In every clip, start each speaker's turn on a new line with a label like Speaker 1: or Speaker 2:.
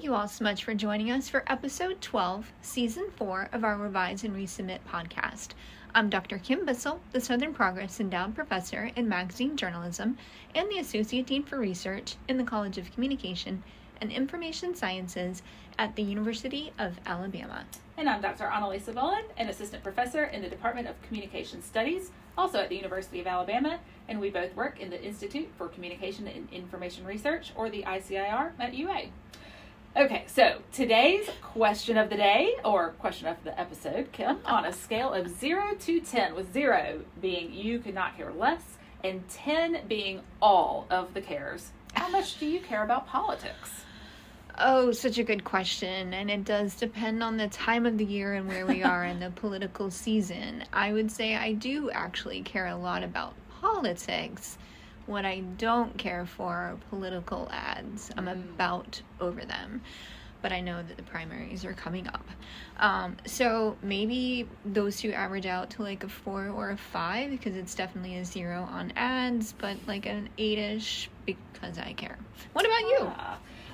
Speaker 1: you all so much for joining us for episode 12, season 4 of our Revise and Resubmit podcast. I'm Dr. Kim Bissell, the Southern Progress Endowed Professor in Magazine Journalism and the Associate Dean for Research in the College of Communication and Information Sciences at the University of Alabama.
Speaker 2: And I'm Dr. Annalisa Bowen, an Assistant Professor in the Department of Communication Studies, also at the University of Alabama, and we both work in the Institute for Communication and Information Research, or the ICIR, at UA. Okay, so today's question of the day, or question of the episode, Kim, on a scale of 0 to 10, with 0 being you could not care less, and 10 being all of the cares, how much do you care about politics?
Speaker 1: Oh, such a good question, and it does depend on the time of the year and where we are in the political season. I would say I do actually care a lot about politics. What I don't care for are political ads. I'm about over them, but I know that the primaries are coming up. So maybe those two average out to like a 4 or a 5, because it's definitely a 0 on ads, but like an 8-ish because I care. What about you?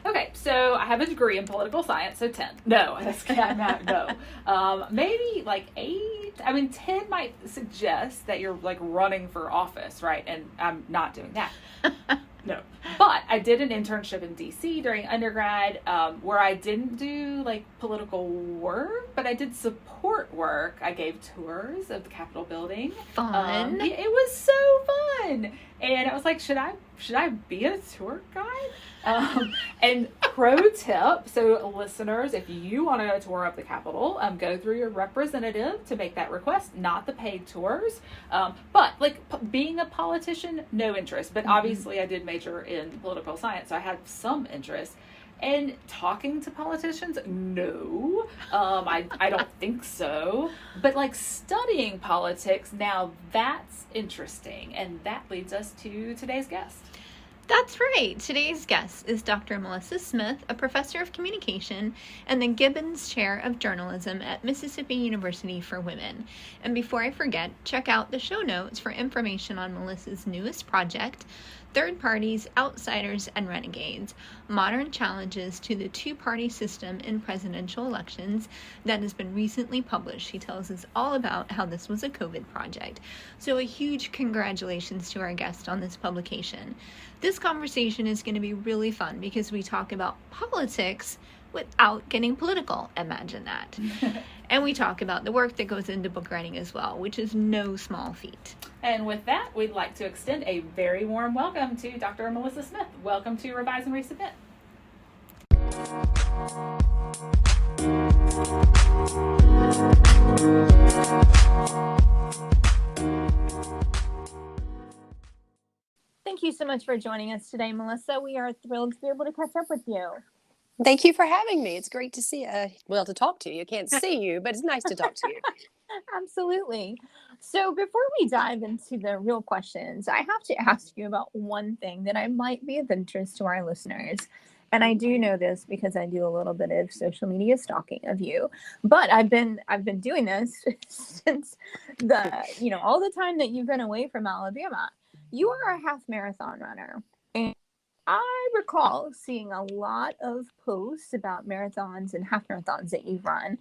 Speaker 2: Okay, so I have a degree in political science, so 10. No, I'm not, no. Maybe like 8. I mean, 10 might suggest that you're like running for office, right? And I'm not doing that. No. But I did an internship in DC during undergrad where I didn't do like political work, but I did support work. I gave tours of the Capitol building.
Speaker 1: Fun.
Speaker 2: It was so fun. And I was like, should I be a tour guide? And pro tip, so listeners, if you want to tour of the Capitol, go through your representative to make that request, not the paid tours. But like being a politician, no interest. But obviously I did major in political science, so I had some interest. And talking to politicians, no, I don't think so. But like studying politics, now that's interesting. And that leads us to today's guest.
Speaker 1: That's right. Today's guest is Dr. Melissa Smith, a professor of communication and the Gibbons Chair of Journalism at Mississippi University for Women. And before I forget, check out the show notes for information on Melissa's newest project, Third Parties, Outsiders, and Renegades, Modern Challenges to the Two-Party System in Presidential Elections, that has been recently published. She tells us all about how this was a COVID project. So a huge congratulations to our guest on this publication. This conversation is going to be really fun because we talk about politics without getting political. Imagine that. And we talk about the work that goes into book writing as well, which is no small feat.
Speaker 2: And with that, we'd like to extend a very warm welcome to Dr. Melissa Smith. Welcome to Revise and Resubmit. Thank you so much for joining us today, Melissa. We are thrilled to be able to catch up with you.
Speaker 3: Thank you for having me. It's great to see to talk to you. I can't see you, but it's nice to talk to you.
Speaker 2: Absolutely. So before we dive into the real questions, I have to ask you about one thing that might be of interest to our listeners. And I do know this because I do a little bit of social media stalking of you. But I've been doing this since all the time that you've been away from Alabama. You are a half marathon runner. And I recall seeing a lot of posts about marathons and half marathons that you've run.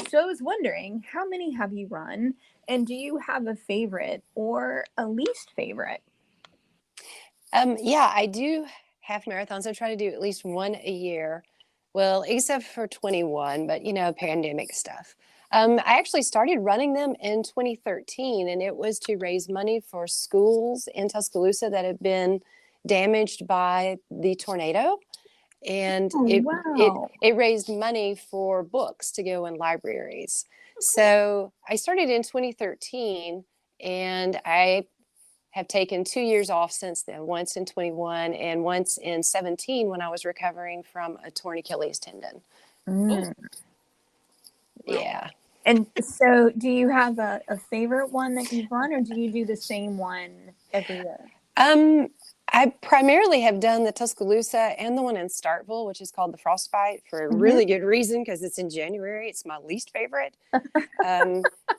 Speaker 2: So I was wondering, how many have you run? And do you have a favorite or a least favorite?
Speaker 3: Yeah, I do half marathons. I try to do at least one a year. Well, except for 21, but pandemic stuff. I actually started running them in 2013, and it was to raise money for schools in Tuscaloosa that had been damaged by the tornado. And it raised money for books to go in libraries. So I started in 2013, and I have taken 2 years off since then, once in 21 and once in 17 when I was recovering from a torn Achilles tendon. Yeah.
Speaker 2: And so do you have a favorite one that you've run, or do you do the same one every year?
Speaker 3: I primarily have done the Tuscaloosa and the one in Starkville, which is called the Frostbite, for a really good reason, because it's in January. It's my least favorite.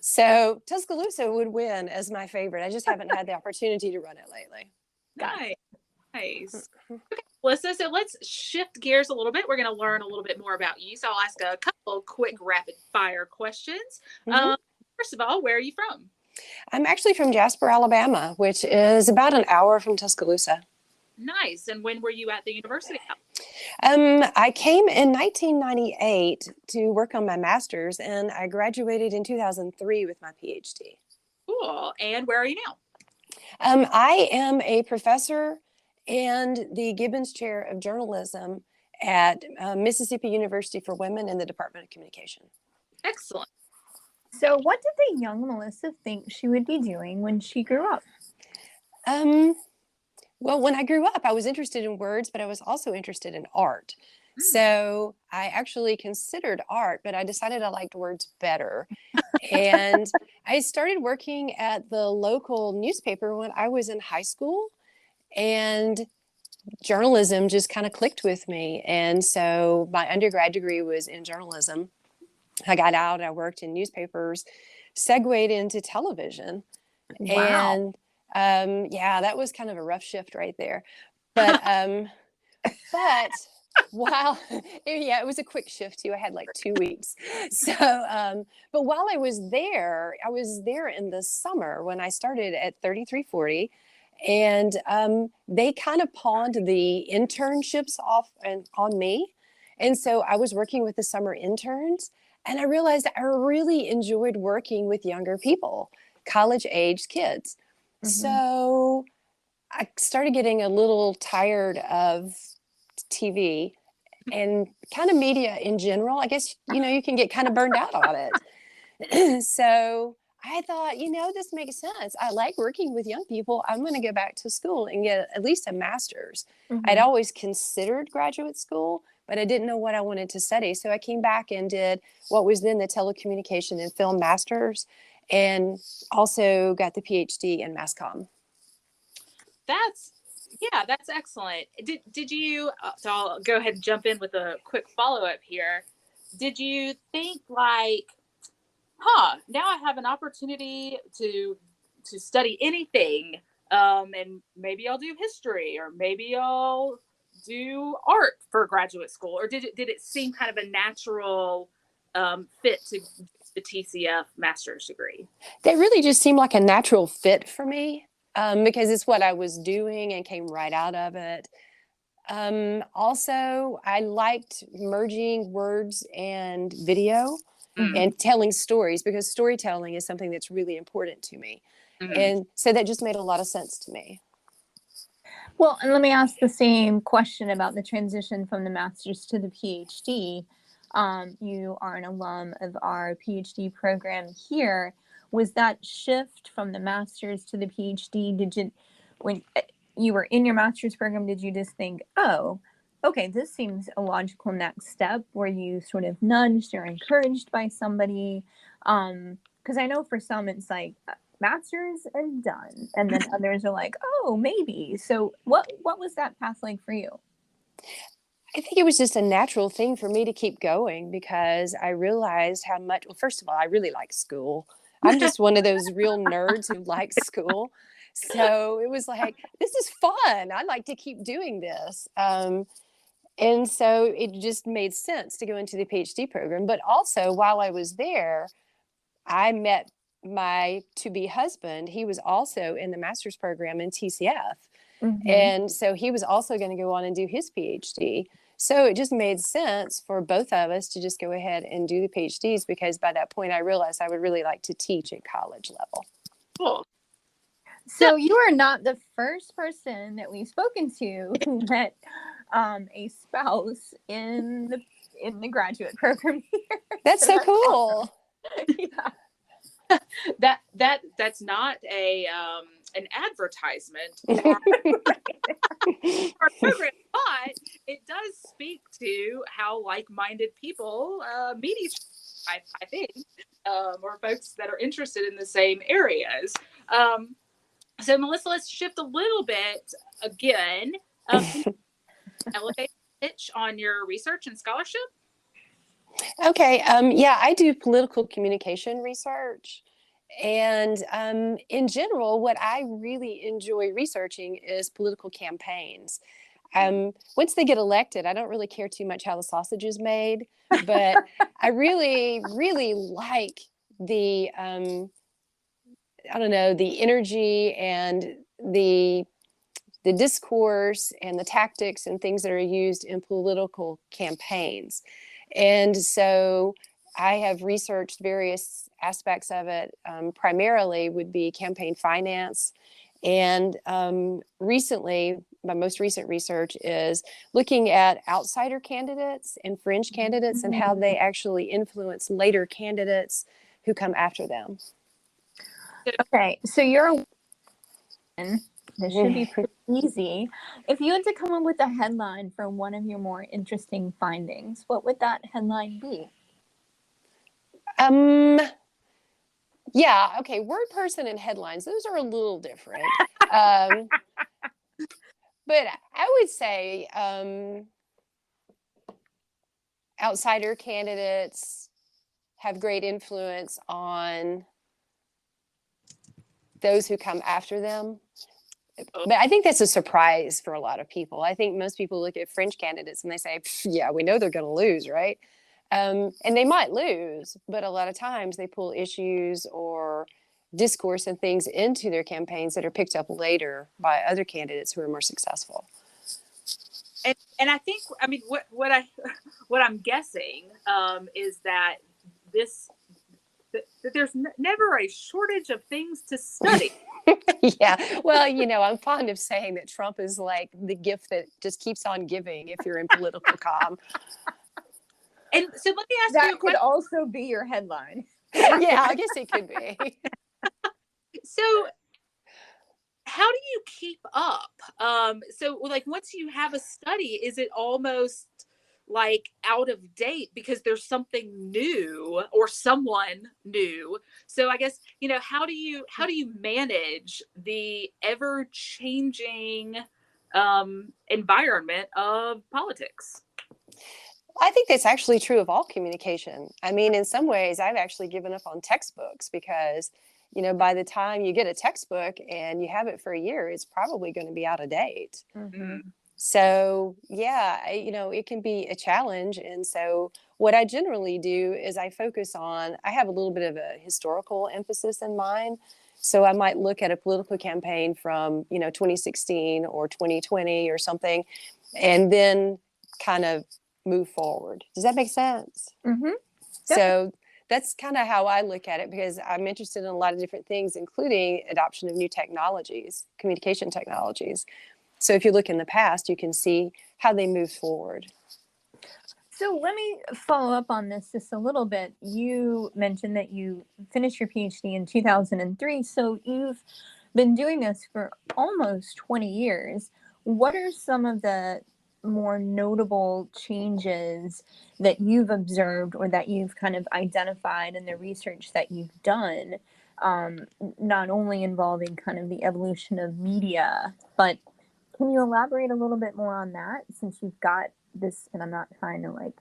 Speaker 3: So Tuscaloosa would win as my favorite. I just haven't had the opportunity to run it lately.
Speaker 2: Nice.
Speaker 4: Nice. Okay, Melissa, so let's shift gears a little bit. We're going to learn a little bit more about you. So I'll ask a couple of quick rapid fire questions.
Speaker 3: Mhm.
Speaker 4: First of all, where are you from?
Speaker 3: I'm actually from Jasper, Alabama, which is about an hour from Tuscaloosa.
Speaker 4: Nice. And when were you at the university?
Speaker 3: I came in 1998 to work on my master's, and I graduated in 2003 with my PhD.
Speaker 4: Cool. And where are you now?
Speaker 3: I am a professor and the Gibbons Chair of Journalism at Mississippi University for Women in the Department of Communication.
Speaker 4: Excellent.
Speaker 2: So, what did the young Melissa think she would be doing when she grew up?
Speaker 3: Well, when I grew up, I was interested in words, but I was also interested in art. So I actually considered art, but I decided I liked words better. And I started working at the local newspaper when I was in high school, and journalism just kind of clicked with me. And so my undergrad degree was in journalism. I got out, I worked in newspapers, segued into television.
Speaker 2: Wow.
Speaker 3: And yeah, that was kind of a rough shift right there. But while yeah, it was a quick shift too. I had like 2 weeks. So but while I was there in the summer when I started at 3340, and they kind of pawned the internships off and on me. And so I was working with the summer interns, and I realized I really enjoyed working with younger people, college aged kids. So I started getting a little tired of TV and kind of media in general. I guess, you can get kind of burned out on it. So I thought, this makes sense. I like working with young people. I'm going to go back to school and get at least a master's. I'd always considered graduate school, but I didn't know what I wanted to study. So I came back and did what was then the telecommunication and film master's, and also got the PhD in mass comm.
Speaker 4: That's excellent. Did you, so I'll go ahead and jump in with a quick follow-up here. Did you think like, now I have an opportunity to study anything, and maybe I'll do history, or maybe I'll do art for graduate school? Or did it seem kind of a natural fit to the TCF master's degree?
Speaker 3: That really just seemed like a natural fit for me, because it's what I was doing and came right out of it. Also, I liked merging words and video and telling stories, because storytelling is something that's really important to me. And so that just made a lot of sense to me.
Speaker 2: Well, and let me ask the same question about the transition from the master's to the PhD. You are an alum of our PhD program here. Was that shift from the master's to the PhD, when you were in your master's program, did you just think, oh, okay, this seems a logical next step? Were you sort of nudged or encouraged by somebody? Because I know for some it's like master's and done, and then others are like, oh, maybe. So what was that path like for you?
Speaker 3: I think it was just a natural thing for me to keep going, because I realized how much, well, first of all, I really like school. I'm just one of those real nerds who likes school. So it was like, this is fun. I'd like to keep doing this. And so it just made sense to go into the PhD program. But also, while I was there, I met my to-be husband. He was also in the master's program in TCF. And so he was also going to go on and do his PhD. So it just made sense for both of us to just go ahead and do the PhDs, because by that point I realized I would really like to teach at college level.
Speaker 4: Cool.
Speaker 2: So you are not the first person that we've spoken to who met a spouse in the graduate program here.
Speaker 3: That's so cool.
Speaker 2: Yeah.
Speaker 4: That's not an advertisement for our program, but it does speak to how like-minded people meet each other, I think, or folks that are interested in the same areas. So Melissa, let's shift a little bit again. Elevate pitch on your research and scholarship.
Speaker 3: Okay. Yeah, I do political communication research. And in general, what I really enjoy researching is political campaigns. Once they get elected, I don't really care too much how the sausage is made, but I really, really like the, I don't know, the energy and the discourse and the tactics and things that are used in political campaigns. And so I have researched various aspects of it. Primarily would be campaign finance. And recently, my most recent research is looking at outsider candidates and fringe candidates and how they actually influence later candidates who come after them.
Speaker 2: Okay, so this should be pretty easy. If you had to come up with a headline for one of your more interesting findings, what would that headline be?
Speaker 3: Yeah, okay, word person and headlines, those are a little different. But I would say outsider candidates have great influence on those who come after them. But I think that's a surprise for a lot of people. I think most people look at fringe candidates and they say, yeah, we know they're going to lose, right? And they might lose, but a lot of times they pull issues or discourse and things into their campaigns that are picked up later by other candidates who are more successful.
Speaker 4: And I think, I mean, what I'm guessing is that that there's never a shortage of things to study.
Speaker 3: Yeah, well, you know, I'm fond of saying that Trump is like the gift that just keeps on giving if you're in political comm.
Speaker 4: And so let me ask you a
Speaker 2: That could
Speaker 4: question.
Speaker 2: also be your headline.
Speaker 3: Yeah, I guess it could be.
Speaker 4: So how do you keep up? So like once you have a study, is it almost like out of date because there's something new or someone new? So I guess, you know, how do you manage the ever changing environment of politics?
Speaker 3: I think that's actually true of all communication. I mean, in some ways, I've actually given up on textbooks because, you know, by the time you get a textbook and you have it for a year, it's probably going to be out of date.
Speaker 2: Mm-hmm.
Speaker 3: So, yeah, you know, it can be a challenge. And so what I generally do is I focus on, I have a little bit of a historical emphasis in mind. So I might look at a political campaign from, you know, 2016 or 2020 or something, and then kind of move forward. Does that make sense?
Speaker 2: Mm-hmm.
Speaker 3: So that's kind of how I look at it because I'm interested in a lot of different things, including adoption of new technologies, communication technologies. So if you look in the past, you can see how they move forward.
Speaker 2: So let me follow up on this just a little bit. You mentioned that you finished your PhD in 2003. So you've been doing this for almost 20 years. What are some of the more notable changes that you've observed or that you've kind of identified in the research that you've done, not only involving kind of the evolution of media, but can you elaborate a little bit more on that since you've got this, and I'm not trying to like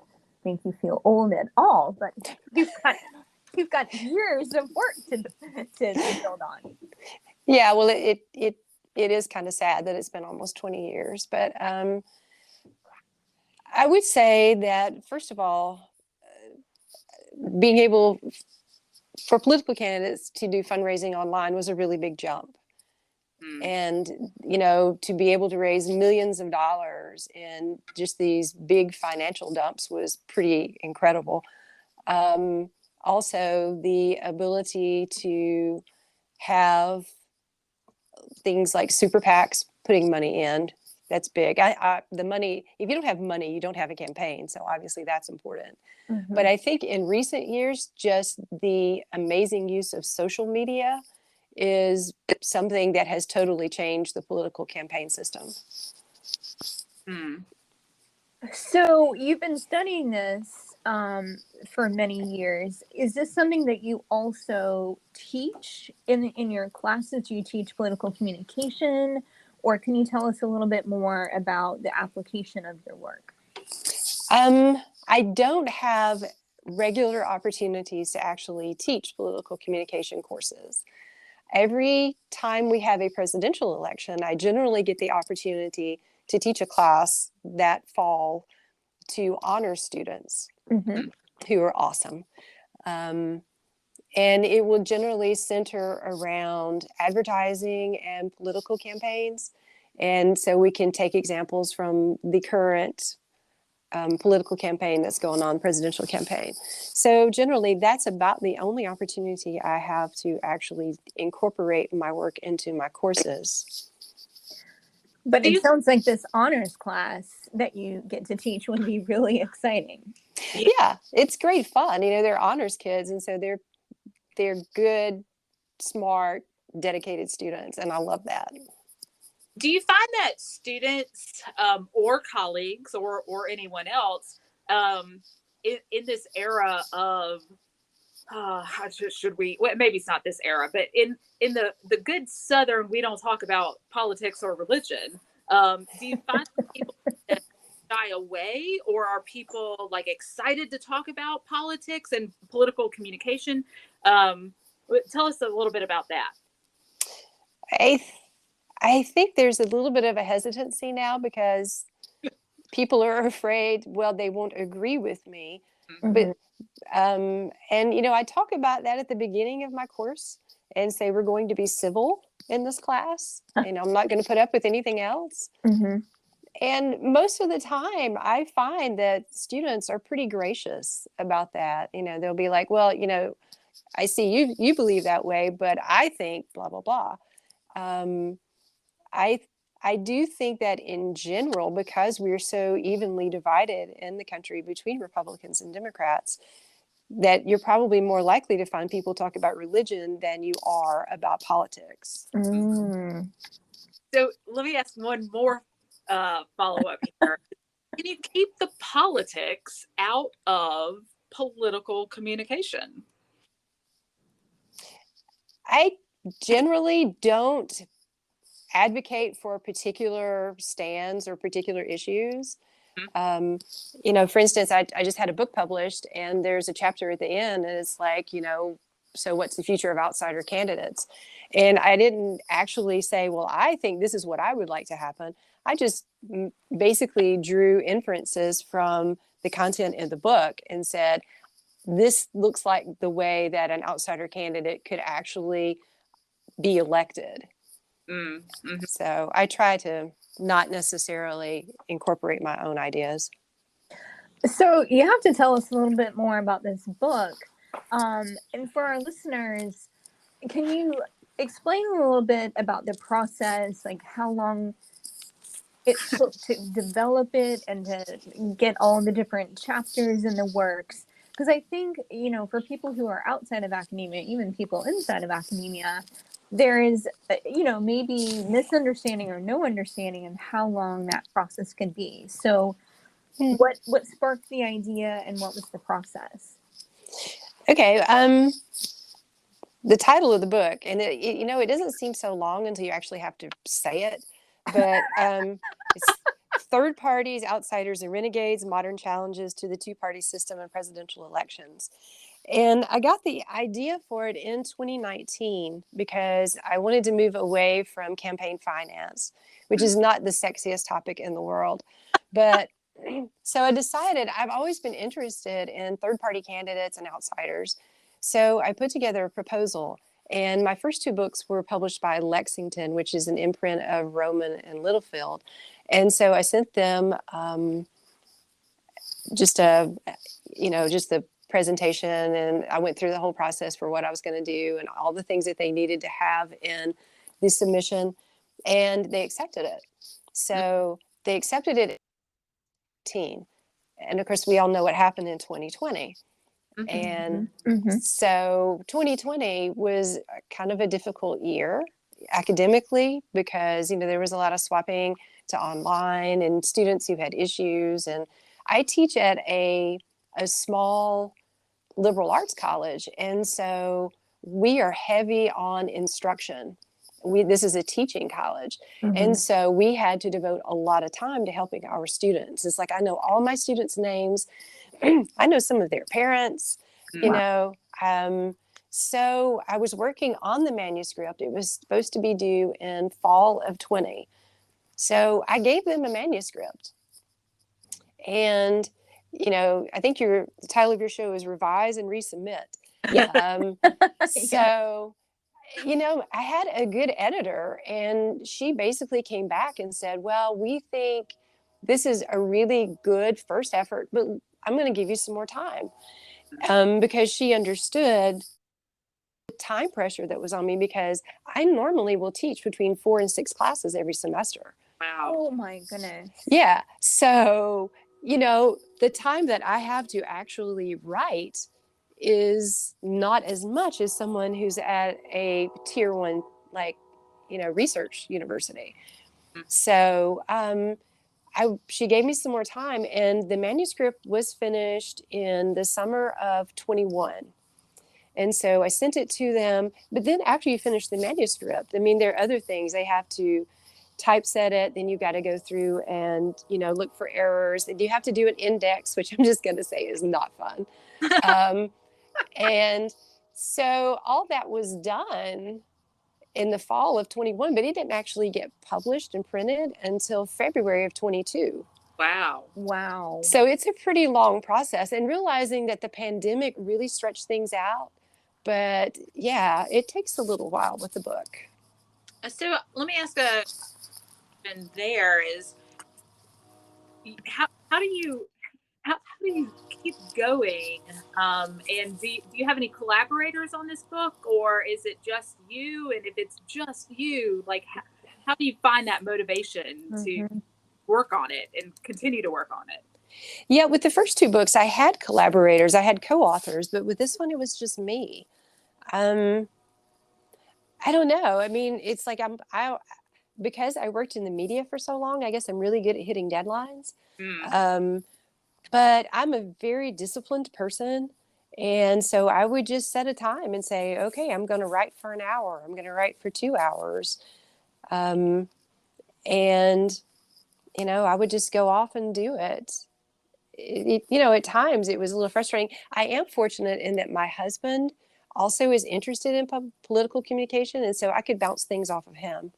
Speaker 2: make you feel old at all, but you've got years of work to build on.
Speaker 3: Yeah, well, it is kind of sad that it's been almost 20 years, but I would say that, first of all, being able for political candidates to do fundraising online was a really big jump. And, you know, to be able to raise millions of dollars in just these big financial dumps was pretty incredible. Also, the ability to have things like super PACs putting money in, that's big. The money, if you don't have money, you don't have a campaign. So obviously that's important. Mm-hmm. But I think in recent years, just the amazing use of social media is something that has totally changed the political campaign system.
Speaker 2: So you've been studying this for many years. Is this something that you also teach in your classes? Do you teach political communication, or can you tell us a little bit more about the application of your work?
Speaker 3: I don't have regular opportunities to actually teach political communication courses. Every time we have a presidential election, I generally get the opportunity to teach a class that fall to honor students who are awesome. And it will generally center around advertising and political campaigns. And so we can take examples from the current political campaign that's going on, presidential campaign. So generally, that's about the only opportunity I have to actually incorporate my work into my courses.
Speaker 2: But it sounds like this honors class that you get to teach would be really exciting.
Speaker 3: Yeah, it's great fun. You know, they're honors kids, and so they're good, smart, dedicated students, and I love that.
Speaker 4: Do you find that students or colleagues or anyone else in this era of should we? Well, maybe it's not this era, but in the good Southern, we don't talk about politics or religion. Do you find that people shy away, or are people like excited to talk about politics and political communication? Tell us a little bit about that.
Speaker 3: I think there's a little bit of a hesitancy now because people are afraid, well, they won't agree with me. But and you know, I talk about that at the beginning of my course and say we're going to be civil in this class, and I'm not going to put up with anything else. And most of the time, I find that students are pretty gracious about that. You know, they'll be like, well, you know, I see you believe that way, but I think blah, blah, blah. I do think that in general, because we're so evenly divided in the country between Republicans and Democrats, that you're probably more likely to find people talk about religion than you are about politics.
Speaker 4: So let me ask one more follow-up here. Can you keep the politics out of political communication?
Speaker 3: I generally don't advocate for particular stands or particular issues. You know, for instance, I just had a book published, and there's a chapter at the end, and it's like, you know, so what's the future of outsider candidates? And I didn't actually say, well, I think this is what I would like to happen. I just basically drew inferences from the content in the book and said, this looks like the way that an outsider candidate could actually be elected. So I try to not necessarily incorporate my own ideas.
Speaker 2: So you have to tell us a little bit more about this book. And for our listeners, can you explain a little bit about the process, like how long it took to develop it and to get all the different chapters in the works? Because I think, you know, for people who are outside of academia, even people inside of academia, there is, you know, maybe misunderstanding or no understanding of how long that process could be. So what sparked the idea and what was the process?
Speaker 3: Okay. The title of the book, and you know, it doesn't seem so long until you actually have to say it, but it's Third Parties, Outsiders, and Renegades, Modern Challenges to the Two-Party System and Presidential Elections. And I got the idea for it in 2019 because I wanted to move away from campaign finance, which is not the sexiest topic in the world. But so I decided I've always been interested in third-party candidates and outsiders. So I put together a proposal. And my first two books were published by Lexington, which is an imprint of Rowman and Littlefield. And so I sent them just the presentation, and I went through the whole process for what I was going to do and all the things that they needed to have in the submission, and they accepted it. So they accepted it in 2018. And of course, we all know what happened in 2020. And so 2020 was kind of a difficult year academically because, you know, there was a lot of swapping to online and students who had issues. And I teach at a small liberal arts college. And so we are heavy on instruction. This is a teaching college. And so we had to devote a lot of time to helping our students. It's like, I know all my students' names. I know some of their parents, you
Speaker 4: Wow.
Speaker 3: know. So I was working on the manuscript. It was supposed to be due in fall of 20. So I gave them a manuscript. And, I think the title of your show is Revise and Resubmit.
Speaker 2: Yeah.
Speaker 3: So, I had a good editor, and she basically came back and said, well, we think this is a really good first effort, but I'm going to give you some more time, because she understood the time pressure that was on me, because I normally will teach between 4 and 6 classes every semester.
Speaker 4: Wow.
Speaker 2: Oh my goodness.
Speaker 3: Yeah. So, the time that I have to actually write is not as much as someone who's at a tier 1, like, research university. So, she gave me some more time, and the manuscript was finished in the summer of 21. And so I sent it to them. But then after you finish the manuscript, I mean, there are other things. They have to typeset it. Then you got to go through and, look for errors. And you have to do an index, which I'm just going to say is not fun. And so all that was done in the fall of 21, but it didn't actually get published and printed until February of 22.
Speaker 4: Wow.
Speaker 2: Wow.
Speaker 3: So it's a pretty long process, and realizing that the pandemic really stretched things out. But yeah, it takes a little while with the book.
Speaker 4: So let me ask a question there is, how do you keep going? And do you have any collaborators on this book, or is it just you? And if it's just you, like, how do you find that motivation to work on it and continue to work on it?
Speaker 3: Yeah, with the first 2 books, I had collaborators, I had co-authors, but with this one, it was just me. I don't know. I mean, it's like because I worked in the media for so long, I guess I'm really good at hitting deadlines. But I'm a very disciplined person. And so I would just set a time and say, okay, I'm going to write for an hour. I'm going to write for 2 hours. And, I would just go off and do it. At times it was a little frustrating. I am fortunate in that my husband also is interested in political communication. And so I could bounce things off of him.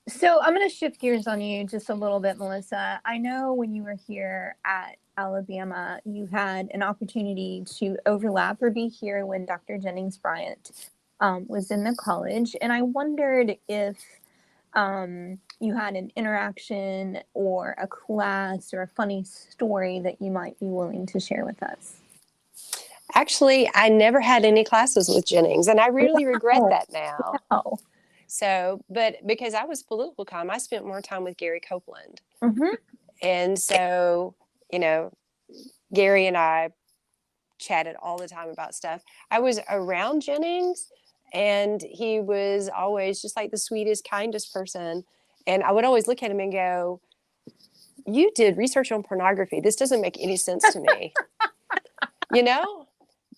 Speaker 2: So I'm going to shift gears on you just a little bit, Melissa. I know when you were here at Alabama, you had an opportunity to overlap or be here when Dr. Jennings Bryant was in the college. And I wondered if you had an interaction or a class or a funny story that you might be willing to share with us.
Speaker 3: Actually, I never had any classes with Jennings, and I really regret that now.
Speaker 2: Oh.
Speaker 3: So, but because I was political comm, I spent more time with Gary Copeland.
Speaker 2: Mm-hmm.
Speaker 3: And so, Gary and I chatted all the time about stuff. I was around Jennings, and he was always just like the sweetest, kindest person. And I would always look at him and go, you did research on pornography. This doesn't make any sense to me.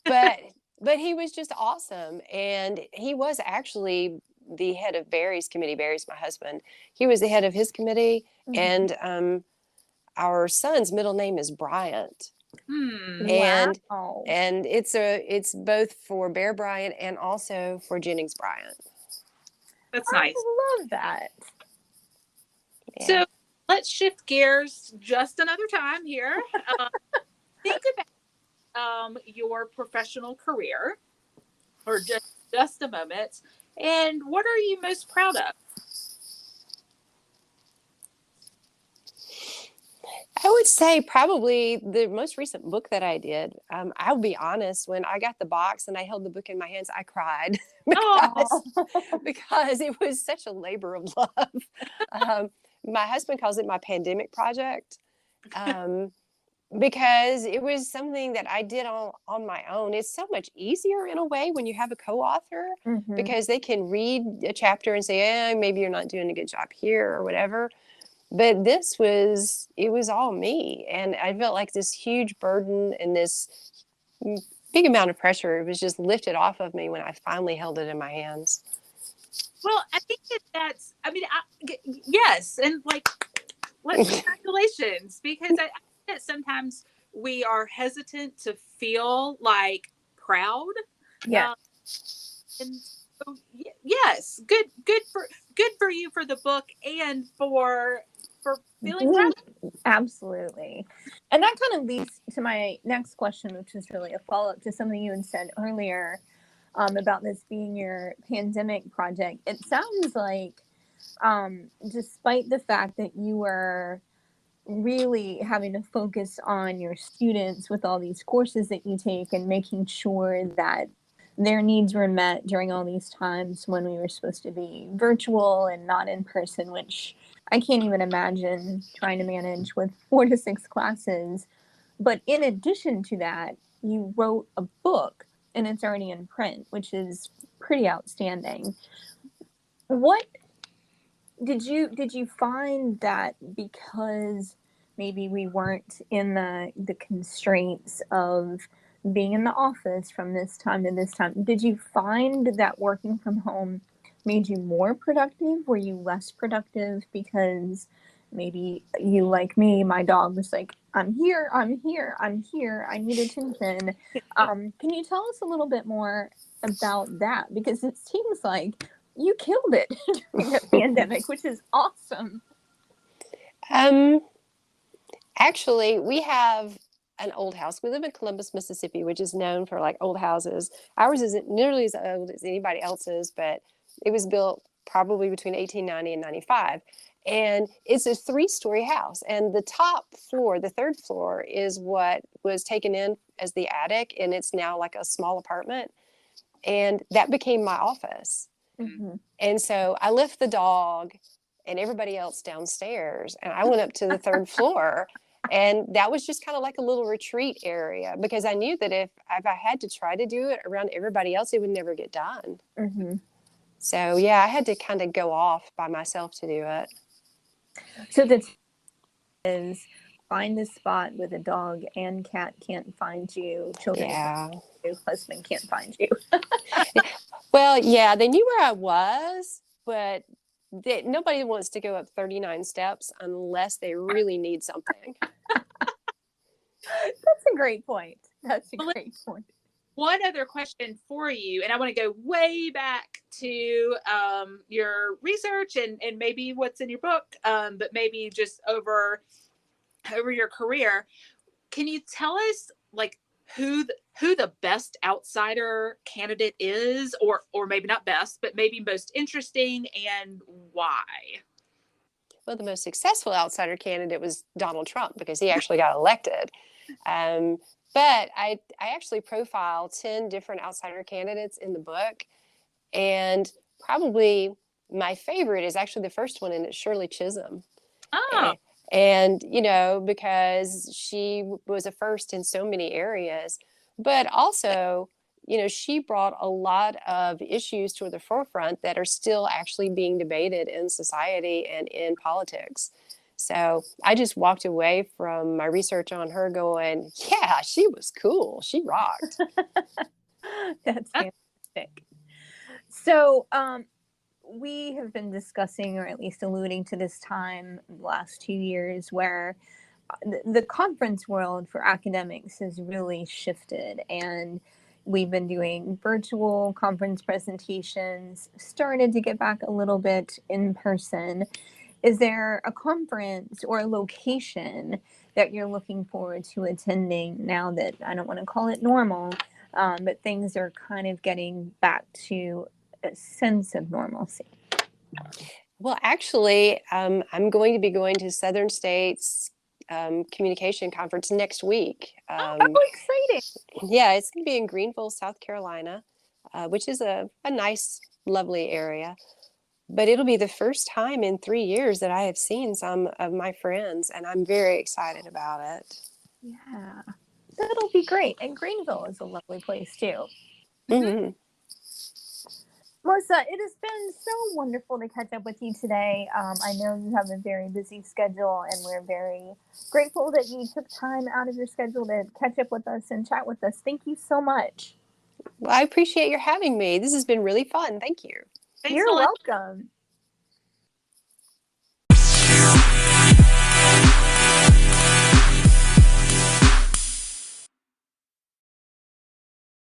Speaker 3: But he was just awesome. And he was actually the head of Barry's committee. Barry's my husband. He was the head of his committee. And our son's middle name is Bryant. And
Speaker 2: wow.
Speaker 3: And it's both for Bear Bryant and also for Jennings Bryant.
Speaker 4: That's nice.
Speaker 2: I love that.
Speaker 3: Yeah.
Speaker 4: So let's shift gears just another time here. Think about your professional career, or just a moment. And what are you most proud of?
Speaker 3: I would say probably the most recent book that I did. I'll be honest, when I got the box and I held the book in my hands, I cried because it was such a labor of love. My husband calls it my pandemic project, because it was something that I did on my own. It's so much easier in a way when you have a co-author, because they can read a chapter and say, maybe you're not doing a good job here or whatever. But it was all me. And I felt like this huge burden and this big amount of pressure. It was just lifted off of me when I finally held it in my hands.
Speaker 4: Well, I think yes. And like Well, congratulations, because I think that sometimes we are hesitant to feel like proud.
Speaker 2: Yeah.
Speaker 4: And so, yes, good for you for the book and for feeling proud.
Speaker 2: Absolutely. And that kind of leads to my next question, which is really a follow-up to something you had said earlier, about this being your pandemic project. It sounds like, despite the fact that you were really having to focus on your students with all these courses that you take and making sure that their needs were met during all these times when we were supposed to be virtual and not in person, which I can't even imagine trying to manage with 4 to 6 classes. But in addition to that, you wrote a book and it's already in print, which is pretty outstanding. What did you find that because maybe we weren't in the constraints of being in the office from this time to this time, did you find that working from home made you more productive? Were you less productive because maybe you, like me, my dog was like, I'm here, I'm here, I'm here, I need attention. Can you tell us a little bit more about that? Because it seems like you killed it during the pandemic, which is awesome.
Speaker 3: Actually, we have an old house. We live in Columbus, Mississippi, which is known for like old houses. Ours isn't nearly as old as anybody else's, but it was built probably between 1890 and 95. And it's a 3-story house. And the top floor, the 3rd floor, is what was taken in as the attic. And it's now like a small apartment. And that became my office.
Speaker 2: Mm-hmm.
Speaker 3: And so I left the dog and everybody else downstairs. And I went up to the 3rd floor. And that was just kind of like a little retreat area, because I knew that if I had to try to do it around everybody else, it would never get done.
Speaker 2: Mm-hmm.
Speaker 3: So, yeah, I had to kind of go off by myself to do it.
Speaker 2: So the is find a spot where the dog and cat can't find you, children
Speaker 3: Yeah.
Speaker 2: can't find you, husband can't find you.
Speaker 3: Well, yeah, they knew where I was, but nobody wants to go up 39 steps unless they really need something.
Speaker 2: That's a great point. That's a great point.
Speaker 4: One other question for you, and I want to go way back to your research and maybe what's in your book, but maybe just over your career. Can you tell us like who the best outsider candidate is, or maybe not best, but maybe most interesting, and why?
Speaker 3: Well, the most successful outsider candidate was Donald Trump, because he actually got elected. But I actually profile 10 different outsider candidates in the book. And probably my favorite is actually the first one, and it's Shirley Chisholm.
Speaker 4: Oh.
Speaker 3: And, you know, because she was a first in so many areas, but also, you know, she brought a lot of issues to the forefront that are still actually being debated in society and in politics. So I just walked away from my research on her going, yeah, she was cool. She rocked.
Speaker 2: That's fantastic. So we have been discussing, or at least alluding to this time the last 2 years, where the conference world for academics has really shifted, and we've been doing virtual conference presentations, started to get back a little bit in person. Is there a conference or a location that you're looking forward to attending now that, I don't want to call it normal, but things are kind of getting back to a sense of normalcy?
Speaker 3: Well, actually, I'm going to be going to Southern States Communication Conference next week.
Speaker 2: How exciting!
Speaker 3: Yeah, it's going to be in Greenville, South Carolina, which is a nice, lovely area. But it'll be the first time in 3 years that I have seen some of my friends, and I'm very excited about it.
Speaker 2: Yeah, that'll be great. And Greenville is a lovely place too.
Speaker 3: Mm-hmm.
Speaker 2: Melissa, it has been so wonderful to catch up with you today. I know you have a very busy schedule, and we're very grateful that you took time out of your schedule to catch up with us and chat with us. Thank you so much.
Speaker 3: Well, I appreciate your having me. This has been really fun. Thank you.
Speaker 2: You're welcome.